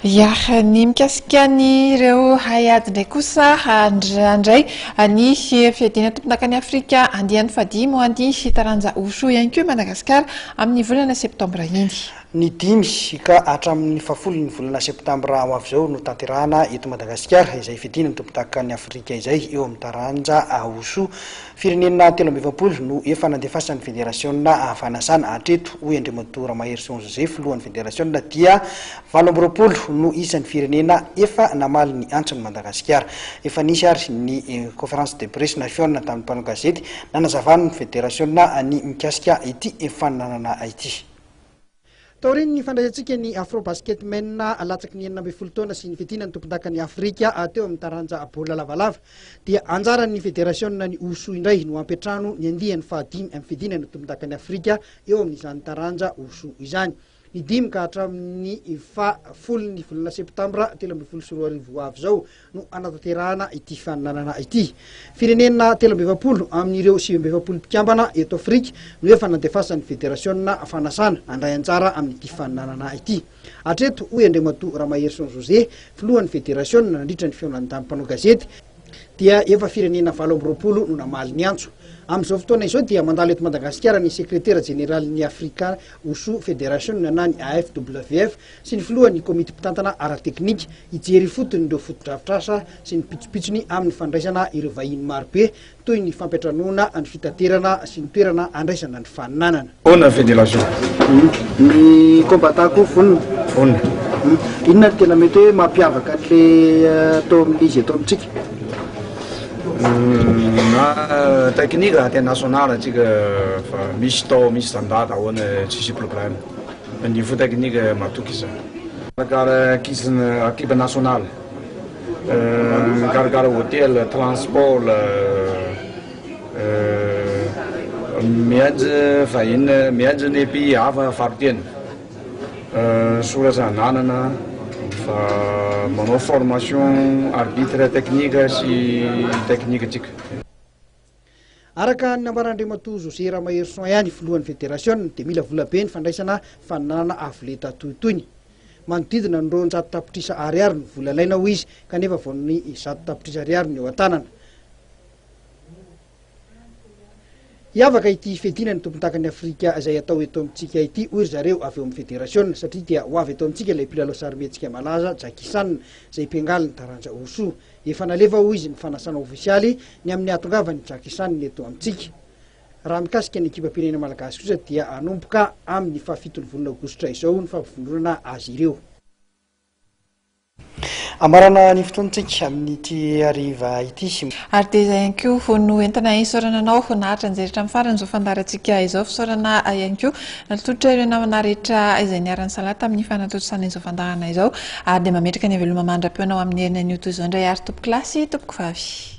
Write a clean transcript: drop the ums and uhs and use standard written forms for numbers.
Ya ny mikasika ny ireo haiady ndray kosa andray ny fiadiana tompon'akany Afrika andian'ny fadimy andihy taranja Oso ihany koa Madagasikara amin'ny volana septambra iny. Ny 5 ka hatramin'ny 10 ny volana septambra ho avy zao no tanterahana eto Madagasikara izay fiadiana ny tompon'akany Afrika izay eo amin'ny taranja Oso. Firenena 13 no efa nandefasan'ny federasiona fanasana hatreto hoy Andriamatoa Ramahery Joseph lohan'ny federasiona dia 20 no isan'ny firenena efa namaly ny antson'ny Madagasikara. Efa nisy ary ny conférence de presse nationale tamin'ny mpanao gazety nanazavany ny federasiona ny mikasika ity fananana ity. Taurine ny fandraisantsika ny Afrobasket-men latsaky ny 12 taona sy ny fiadiana ny tompon'akany Afrika teo amin'ny taranja baolina lavalava dia anjaran'ny federasiona ny Oso indray no ampetrano ny andiany fahadimy amin'ny fiadiana ny tompon'akany Afrika eo amin'izany taranja Oso izany. Ny 5 ka hatramin'ny 10 ny volana septambra 2024 avy zao no anatanterahana ity fananana ity. Firenena 13 amin'ireo 20 mpikambana eto Afrika no efa nandefasan'ny federasiona fanasana andray anjara amin'ity fananana ity. Hatreto hoy Andriamatoa Ramahery Joseph filohan'ny federasiona nandritra ny fiaonany mpanao gazety dia efa firenena 20 no namaly ny antso. Amin'izao fotoana izao dia mandalo eto Madagasikara ny sekretera generalin'ny Afrika Oso Federation na ny AFWF sy ny filohan'ny komite mpitantana ara-teknika hijery fotony ireo foto-drafitrasa sy ny pitsopitsony amin'ny fandraisana ireo vahiny maro be toy ny fampiatranoana ny fitaterana sy ny toerana andraisana ny fananana. Ona federation. Ny combattant ko vonona. Inona no tena mety hoe mampiavaka le atao amin'izy atao amintsika? Na technique internationale atsika fa misy tao misy standard ahoana tsisy problème. Niveau technique matoky izany. Karakara kisana équipe nationale. Karakara hôtel, transport, miandry vahiny, miandry ny pays hafa fariteny. Sorasa nanana fa manao formation arbitre technique sy technique tsika. Araka ny nambarandriamatoa José Ramahery ihany filohan'ny federasiona dia mila vola be ny fandraisana fananana avoleta tohitoiny. Manodidina ny 200 tapitrisa ariary ny vola laina ho izy kanefa vao ny 100 tapitrisa ariary ny eo an-tanana. Iavaka ity fiadiana ny tompon'akany Afrika izay atao eto amintsika ity hoy zareo avy eo amin'ny federasiona satria dia ho avy eto amintsika ilay mpilalao sarimihetsika malaza Jackie Chan izay mpiangaly ny taranja Oso. Efa nalefa ho izy ny fanasana ofisialy ny amin'ny atongavany Jackie Chan eto amintsika. Raha mikasika ny ekipa pirenena malagasy kosa dia anomboka amin'ny 7 volana aogositra izao ny fampivondronana azy ireo. Amarana ny fotoantsika amin'ity hariva ity. Ary dia izay ihany koa vono entana isaorananao nahatra anjeritra amin'ny farany izao fandarantsika izao fisaorana ihany koa natolotra ireo namana rehetra izay niarany salata amin'ny fanatotosana izao fandarana izao ary dia mametraka ny haveloma mandra-peonao amin'ny herinan'io toy izao indray ary tompoko lasy tompoko vavy.